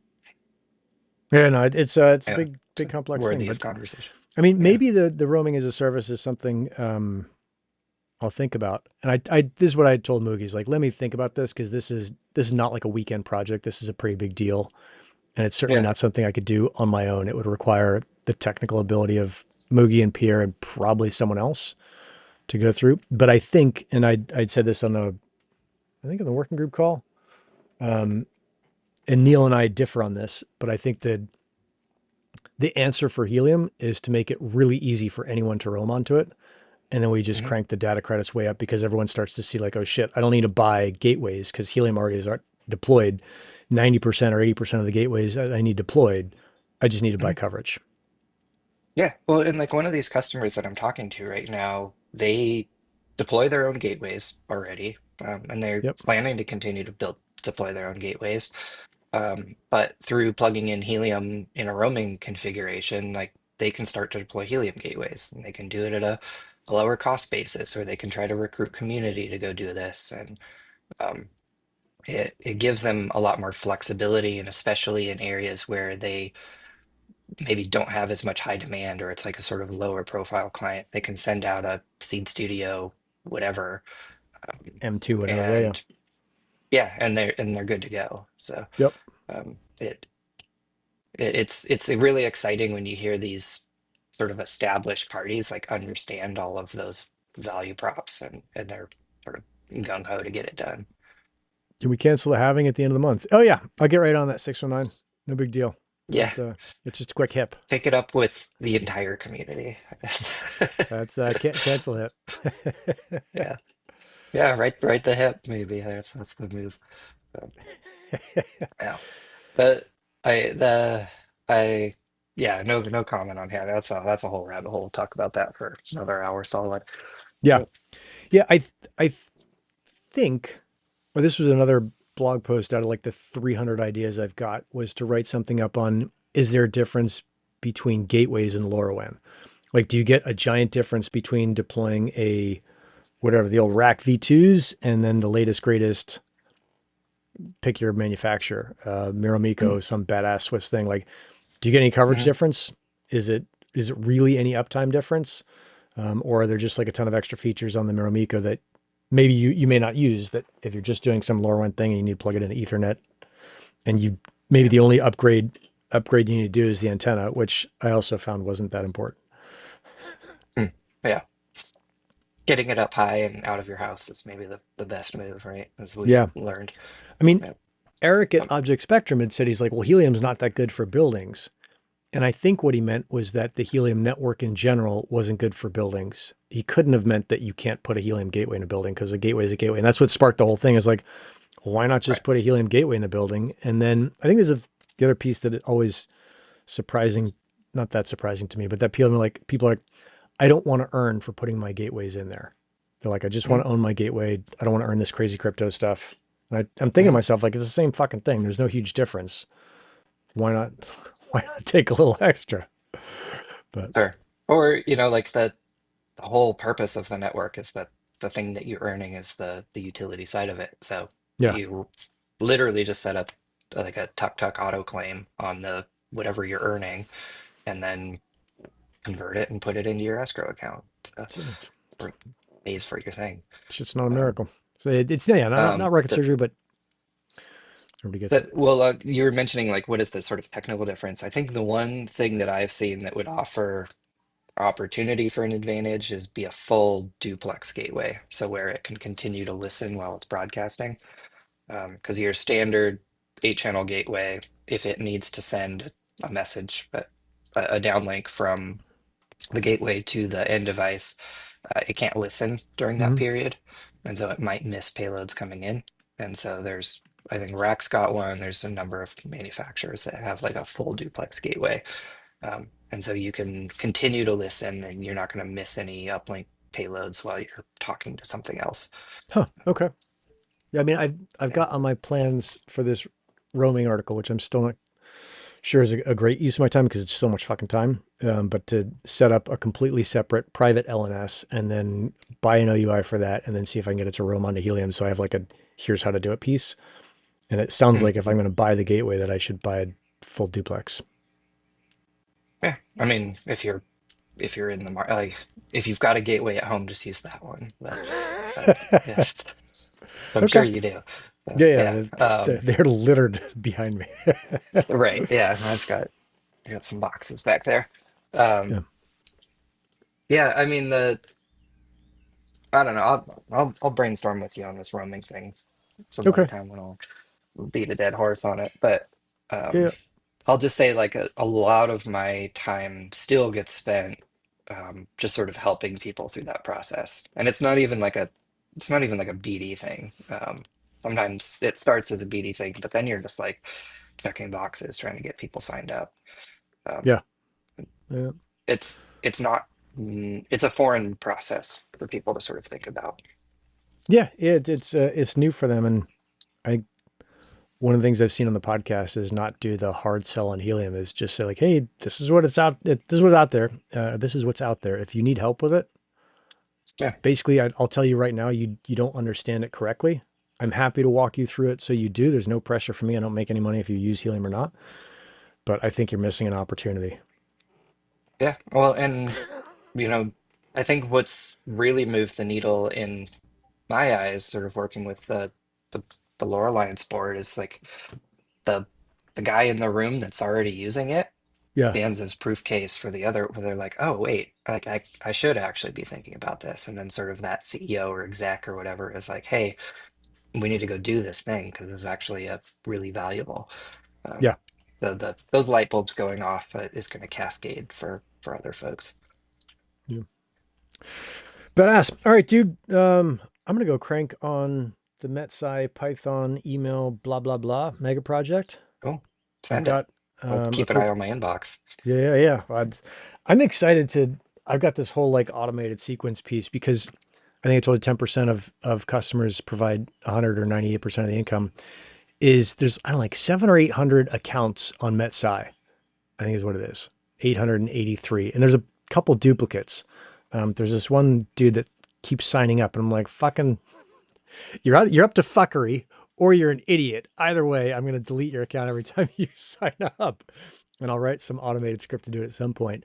Yeah. No, it's a yeah, big it's complex thing. worthy But of conversation. I mean, Yeah. maybe the roaming as a service is something I'll think about. And I this is what I told Moogies, like, let me think about this because this is not like a weekend project. This is a pretty big deal. And it's certainly Yeah. not something I could do on my own. It would require the technical ability of Moogie and Pierre and probably someone else to go through. But I think, and I'd said this on I think on the working group call, um, and Neil and I differ on this, but I think that the answer for Helium is to make it really easy for anyone to roam onto it. And then we just Mhm. crank the data credits way up because everyone starts to see like, oh shit, I don't need to buy gateways because Helium already is deployed. 90% or 80% of the gateways that I need deployed, I just need to buy Mhm. coverage. Yeah. Well, and like one of these customers that I'm talking to right now, they deploy their own gateways already, and they're Yep. planning to continue to deploy their own gateways. But through plugging in Helium in a roaming configuration, like they can start to deploy Helium gateways, and they can do it at a lower cost basis, or they can try to recruit community to go do this. And um, it gives them a lot more flexibility, and especially in areas where they maybe don't have as much high demand, or it's like a sort of lower profile client, they can send out a Seed Studio, whatever, um, M2, whatever. Yeah. Yeah. and yeah, and they're good to go. So Yep. um, it's really exciting when you hear these sort of established parties like understand all of those value props, and they're sort of gung ho to get it done. Can we cancel the halving at the end of the month? Oh yeah. I'll get right on that 619. No big deal. Yeah, It's just a quick hip. take it up with the entire community, I guess. That's cancel hip. Yeah, yeah, right the hip, maybe that's the move. So, yeah, but I the I yeah, no comment on here. That's a whole rabbit hole. Talk about that for another hour solid. Yeah. But, Yeah. I think, or this was another blog post out of like the 300 ideas I've got, was to write something up on, is there a difference between gateways and LoRaWAN? Like, do you get a giant difference between deploying whatever, the old rack V2s and then the latest, greatest, pick your manufacturer, Miramiko, some badass Swiss thing? Like, do you get any coverage mhm. difference? Is it, is it really any uptime difference? Or are there just like a ton of extra features on the Miramiko that maybe you may not use, that if you're just doing some LoRaWAN thing and you need to plug it into Ethernet, and you maybe Yeah. the only upgrade you need to do is the antenna, which I also found wasn't that important. Mm. Yeah. Getting it up high and out of your house is maybe the best move, right? As we've Yeah. learned. I mean, Yeah. Eric at Um, ObjectSpectrum had said, he's like, well, helium's not that good for buildings. And I think what he meant was that the helium network in general wasn't good for buildings. He couldn't have meant that you can't put a helium gateway in a building, because a gateway is a gateway. And that's what sparked the whole thing, is like, well, why not just right. put a helium gateway in the building? And then I think the other piece that always surprising, not that surprising to me, but that people are like, I don't want to earn for putting my gateways in there. They're like, I just want Mhm. to own my gateway. I don't want to earn this crazy crypto stuff. And I'm thinking to Mhm. myself, like, it's the same fucking thing. There's no huge difference. Why not? Why not take a little extra? But Sure. Or, like the whole purpose of the network is that the thing that you're earning is the utility side of it. So yeah, you literally just set up like a tuck tuck auto claim on the whatever you're earning, and then convert it and put it into your escrow account. So it pays for your thing. shit's not a Um, miracle. So it's, yeah, not um, rocket the surgery, but Everybody gets it. But well, you were mentioning like what is the sort of technical difference? I think the one thing that I've seen that would offer opportunity for an advantage is be a full duplex gateway, so where it can continue to listen while it's broadcasting. Because your standard 8-channel gateway, if it needs to send a message, but a downlink from the gateway to the end device, it can't listen during that Hmm. period, and so it might miss payloads coming in. And so there's, I think Rack's got one. There's a number of manufacturers that have like a full duplex gateway, and so you can continue to listen, and you're not going to miss any uplink payloads while you're talking to something else. Huh. Okay. Yeah, I mean, I've Yeah. got on my plans for this roaming article, which I'm still not sure is a great use of my time because it's so much fucking time. But to set up a completely separate private LNS and then buy an OUI for that, and then see if I can get it to roam onto Helium. So I have like a here's how to do it piece. And it sounds Mm. like if I'm going to buy the gateway, that I should buy a full duplex. Yeah. I mean, if you're in the market, like if you've got a gateway at home, just use that one. But yes, so I'm sure Okay. you do. Yeah, Yeah. yeah. They're littered behind me. Right. Yeah. I got some boxes back there. Um, Yeah. yeah. I mean, I don't know. I'll brainstorm with you on this roaming thing some other Okay. time when I'll beat a dead horse on it. But um, Yeah. I'll just say like a lot of my time still gets spent just sort of helping people through that process. And it's not even like a BD thing. Sometimes it starts as a BD thing, but then you're just like checking boxes, trying to get people signed up. Um, Yeah. Yeah. it's a foreign process for people to sort of think about. Yeah. It's new for them, and I one of the things I've seen on the podcast is not do the hard sell on Helium. Is just say like, hey, this is what it's out. This is what's out there. This is what's out there. If you need help with it, Yeah, basically, I'll tell you right now, you don't understand it correctly. I'm happy to walk you through it so you do. There's no pressure for me. I don't make any money if you use Helium or not. But I think you're missing an opportunity. yeah. Well, and you know, I think what's really moved the needle in my eyes, sort of working with the, the Lore Alliance board, is like the the guy in the room that's already using it Yeah. stands as proof case for the other, where they're like, oh wait, like I should actually be thinking about this. And then sort of that CEO or exec or whatever is like, hey, we need to go do this thing because it's actually a really valuable. Um, Yeah. the those light bulbs going off is going to cascade for other folks. Yeah. Badass. All right, dude. I'm gonna go crank on the MetSci Python email blah blah blah mega project. Cool, I've send it. got I'll a keep an eye couple. on my inbox. Yeah, yeah, yeah. I'm excited to. I've got this whole like automated sequence piece because I think I told you 10% of customers provide 100 or 98% of the income. Is there's I don't know, like 700 or 800 accounts on MetSci. I think is what it is. 883, and there's a couple duplicates. There's this one dude that keeps signing up, and I'm like, fucking, you're up to fuckery, or you're an idiot. Either way, I'm gonna delete your account every time you sign up, and I'll write some automated script to do it at some point.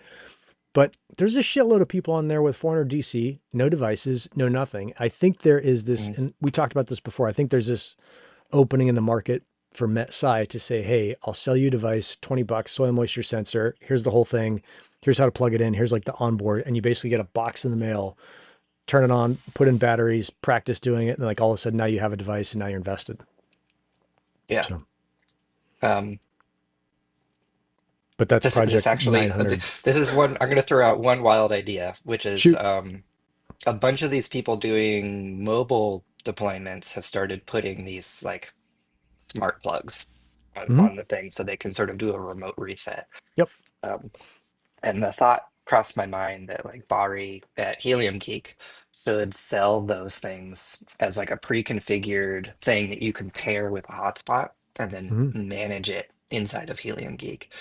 But there's a shitload of people on there with 400 DC, no devices, no nothing. I think there is this, Mm, and we talked about this before. I think there's this opening in the market for MetSci to say, hey, I'll sell you a device, $20, soil moisture sensor. Here's the whole thing. Here's how to plug it in. Here's like the onboard. And you basically get a box in the mail, turn it on, put in batteries, practice doing it. And like all of a sudden now you have a device and now you're invested. yeah. So, Um, but that's this project actually, 900. this is one, I'm going to throw out one wild idea, which is Shoot. a bunch of these people doing mobile deployments have started putting these like smart plugs Mm-hmm. on the thing so they can sort of do a remote reset. Yep. Um, and the thought crossed my mind that like Bari at Helium Geek should sell those things as like a pre-configured thing that you can pair with a hotspot and then Mm-hmm. manage it inside of Helium Geek.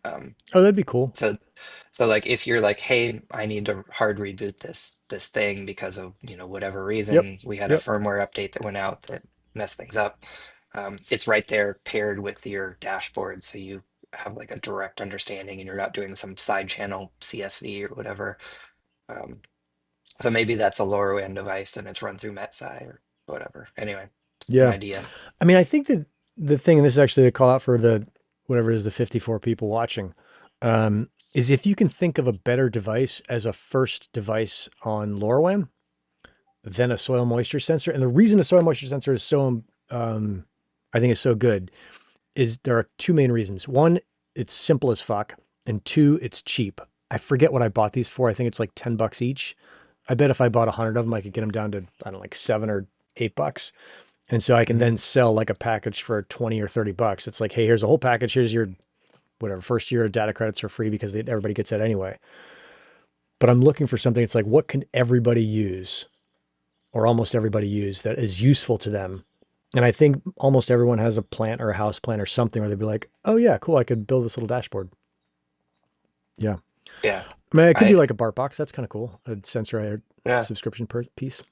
Um, Oh, that'd be cool. so so like if you're like, hey, I need to hard reboot this thing because of, whatever Yep. reason, we had a Yep. firmware update that went out that messed things up. It's right there paired with your dashboard, so you have like a direct understanding and you're not doing some side channel CSV or whatever. Um, so maybe that's a LoRaWAN device and it's run through MetSci or whatever. Anyway, just an Yeah. idea. I mean, I think that the thing, and this is actually a call out for the whatever it is, the 54 people watching, is if you can think of a better device as a first device on LoRaWAN than a soil moisture sensor. And the reason a soil moisture sensor is so, I think is so good is there are two main reasons. One, it's simple as fuck. And two, it's cheap. I forget what I bought these for. I think it's like $10 each. I bet if I bought 100 of them, I could get them down to, I don't know, like $7 or $8. And so I can Hmm. then sell like a package for 20 or $30. It's like, hey, here's a whole package. Here's your whatever first year of data credits are free because everybody gets that anyway. But I'm looking for something. It's like, what can everybody use or almost everybody use that is useful to them? And I think almost everyone has a plant or a house plant or something where they'd be like, oh yeah, cool. I could build this little dashboard. Yeah. Yeah. I mean, I could do I like a BART box. That's kind of cool. A sensor yeah. subscription piece.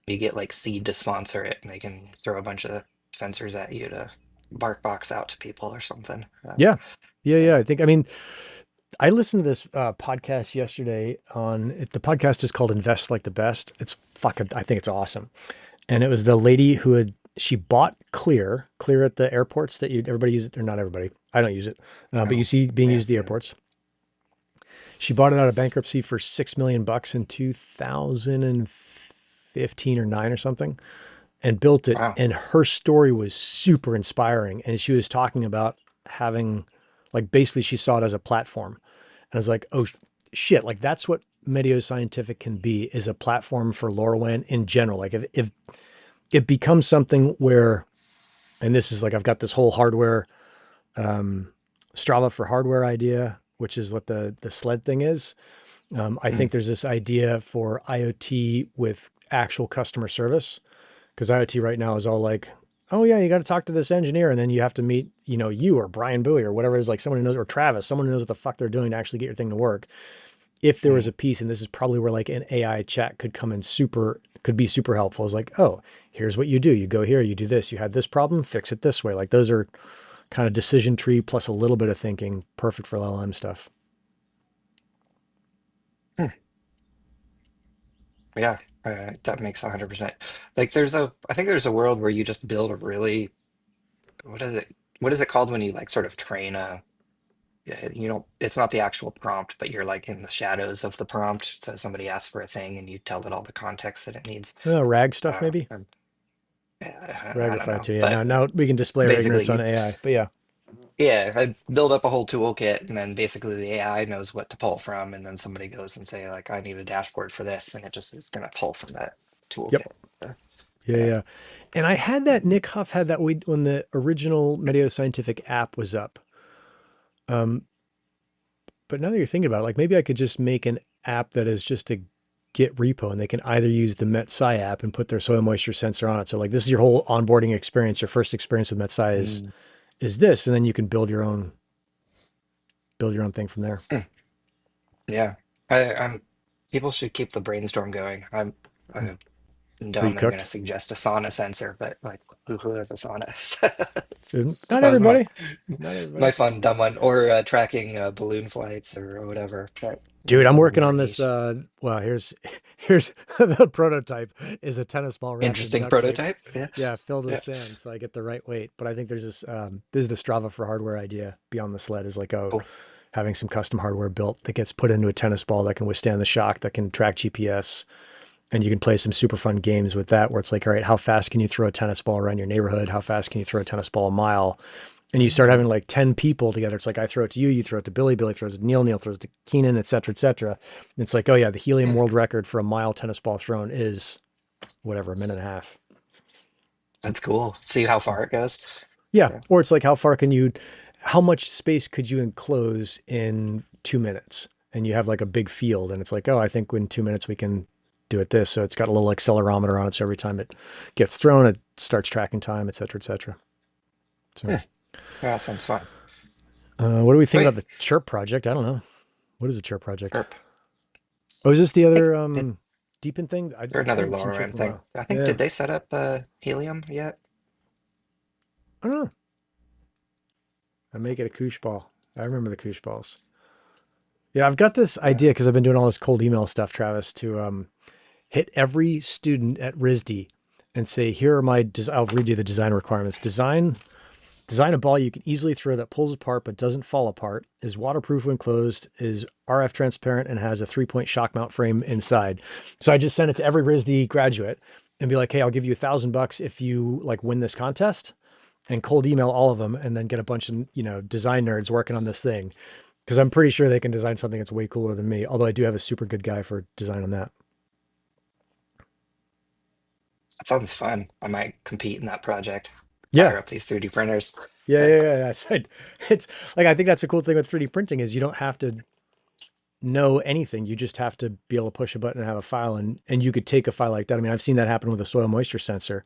You get like Seed to sponsor it, and they can throw a bunch of sensors at you to bark box out to people or something. Yeah. Yeah. Yeah. Yeah. I mean, I listened to this podcast yesterday on it. The podcast is called Invest Like the Best. It's fucking, I think it's awesome. And it was the lady who she bought Clear at the airports that everybody use it, or not everybody. I don't use it, but you Oh, see being yeah. used at the airports. She bought it out of bankruptcy for $6 million in 2015 or nine or something, and built it. Wow. And her story was super inspiring. And she was talking about having, like, basically she saw it as a platform. And I was like, oh shit, like that's what MeteoScientific can be, is a platform for LoRaWAN in general. Like if it becomes something where, and this is like, I've got this whole hardware, Strava for hardware idea, which is what the sled thing is. I Mm. think there's this idea for IoT with actual customer service, because IoT right now is all like, oh yeah, you got to talk to this engineer, and then you have to meet, you or Brian Bowie or whatever it is, like someone who knows, or Travis, someone who knows what the fuck they're doing to actually get your thing to work. If there was Mm. a piece, and this is probably where like an AI chat could be super helpful. It's like, oh, here's what you do. You go here, you do this. You had this problem, fix it this way. Like those are kind of decision tree plus a little bit of thinking, perfect for LLM stuff. Hmm. Yeah, that makes 100%. Like I think there's a world where you just build a really, what is it? What is it called when you like sort of train a, yeah, you don't, it's not the actual prompt, but you're like in the shadows of the prompt. So somebody asks for a thing and you tell it all the context that it needs. RAG stuff, maybe. Um, yeah, I don't Ragify know, too. Yeah. but Now we can display our basically ignorance on you, AI. But yeah, yeah, I build up a whole toolkit and then basically the AI knows what to pull from. And then somebody goes and say like, I need a dashboard for this. And it just is going to pull from that yep. toolkit. So, Yeah, yeah. yeah. And I had that, Nick Huff had that when the original MeteoScientific app was up. Um, but now that you're thinking about it, like maybe I could just make an app that is just a Git repo, and they can either use the MetSci app and put their soil moisture sensor on it. So like this is your whole onboarding experience. Your first experience with MetSci Mm. is this, and then you can build your own thing from there. Yeah. I'm people should keep the brainstorm going. I'm Are you dumb. I'm going to cooked? suggest a sauna sensor, but like, who has a sauna? Not That was everybody. Not my everybody. fun dumb one. Or tracking balloon flights or whatever. But Dude, I'm sort of working more on this. niche. Well, here's the prototype is a tennis ball wrapped in Interesting duct tape. prototype. Yeah. Yeah, filled with Yeah. sand, so I get the right weight. But I think there's this is the Strava for hardware idea beyond the sled, is like, oh, Cool. having some custom hardware built that gets put into a tennis ball that can withstand the shock, that can track GPS, and you can play some super fun games with that, where it's like, all right, how fast can you throw a tennis ball around your neighborhood? How fast can you throw a tennis ball a mile? And you start Mm. having like 10 people together. It's like, I throw it to you, you throw it to Billy, Billy throws it to Neil, Neil throws it to Keenan, et cetera, et cetera. And it's like, oh yeah, the helium Mm. world record for a mile tennis ball thrown is whatever, a minute and a half. That's cool. See how So far it goes. yeah. Yeah. Or it's like, how much space could you enclose in 2 minutes? And you have like a big field, and it's like, oh, I think in 2 minutes we can do it this. So it's got a little accelerometer on it. So every time it gets thrown, it starts tracking time, et cetera, et cetera. So, Yeah. That sounds fun. what do we think about Sweet. the Chirp project? I don't know. What is a Chirp project? Chirp. Oh, is this the Hey, other deepin thing? I or another haven't seen Chirp LoRaWAN in a thing. while. I think Yeah, did they set up Helium yet? I don't know. I make it a koosh ball. I remember the koosh balls. Yeah, I've got this Yeah. idea because I've been doing all this cold email stuff, Travis, to hit every student at RISD and say, here are my, I'll read you the design requirements. Design a ball you can easily throw that pulls apart but doesn't fall apart, is waterproof when closed, is RF transparent, and has a 3-point shock mount frame inside. So I just sent it to every RISD graduate and be like, hey, I'll give you $1,000 if you like win this contest, and cold email all of them, and then get a bunch of, design nerds working on this thing. Because I'm pretty sure they can design something that's way cooler than me. Although I do have a super good guy for design on that. That sounds fun. I might compete in that project. Yeah. Fire up these 3D printers. Yeah, Yeah. yeah, yeah. It's like, I think that's the cool thing with 3D printing is you don't have to know anything. You just have to be able to push a button and have a file, and you could take a file like that. I mean, I've seen that happen with a soil moisture sensor.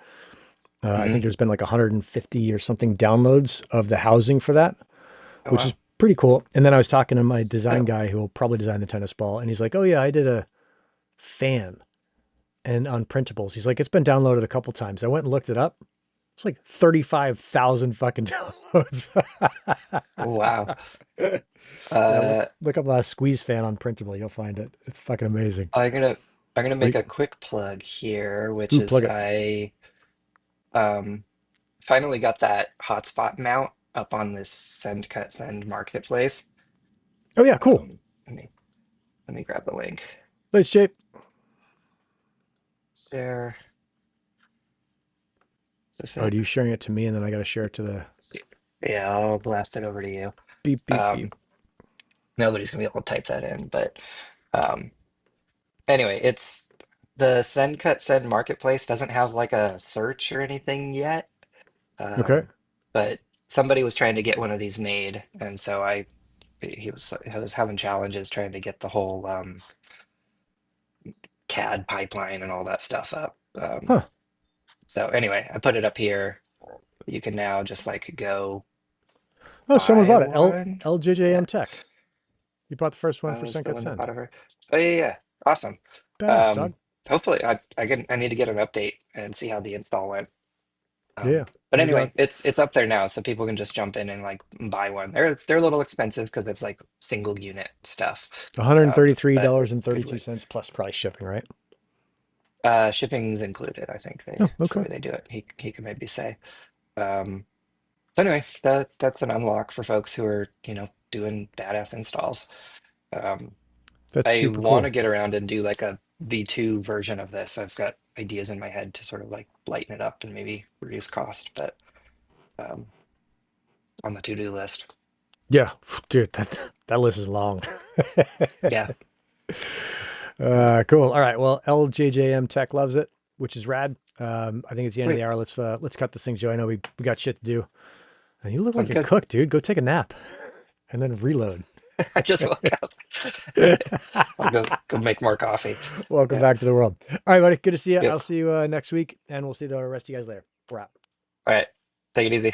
I Hmm. think there's been like 150 or something downloads of the housing for that, Oh which is wow. pretty cool. And then I was talking to my design Oh, guy who will probably design the tennis ball, and he's like, "Oh yeah, I did a fan and on printables." He's like, "It's been downloaded a couple times." I went and looked it up. It's like 35,000 fucking downloads. wow. Yeah, Uh, look up a squeeze fan on printable. You'll find it. It's fucking amazing. I'm gonna I'm gonna Or make you, a quick plug here, which ooh, is plug it. I um finally got that hotspot mount up on this send cut send marketplace. Oh yeah, cool. Um, let me let me grab the link. Thanks, Jake. Share. Is this Oh, it? do you sharing it to me and then I got to share it to the Yeah, I'll blast it over to you. beep beep Um, beep. Nobody's gonna be able to type that in, but um, anyway, it's the send cut send marketplace doesn't have like a search or anything yet. Okay. Um, but somebody was trying to get one of these made, and so I was having challenges trying to get the whole CAD pipeline and all that stuff up. Huh. So anyway, I put it up here. You can now just like go Oh, someone buy bought it. one. LJJM Yeah, Tech. You bought the first one I for was the Senka one that Send. bought it for. Oh yeah, yeah, awesome. Badass, Um, dog. hopefully I need to get an update and see how the install went. Yeah. But Maybe anyway, I'll it's up there now, so people can just jump in and like buy one. They're a little expensive because it's like single unit stuff. But good way. $133.32 plus probably shipping, right? Shipping's included, I think Oh, that's the okay. way they do it. He can maybe say. Um, so anyway, that's an unlock for folks who are, doing badass installs. Um, That's I super want to cool. get around and do like a V2 version of this. I've got ideas in my head to sort of like lighten it up and maybe reduce cost, but um, on the to-do list. Yeah. Dude, that list is long. Yeah. Yeah. Cool. All right. Well, LJJM Tech loves it, which is rad. I think it's the end of the Sweet. hour. Let's cut this thing, Joe. I know we got shit to do. And you look like Sounds a good. cook, dude. Go take a nap and then reload. I just woke up. I'll go make more coffee. Welcome Yeah. back to the world. All right, buddy. Good to see you. Yep. I'll see you next week, and we'll see the rest of you guys later. We're out. All right. Take it easy.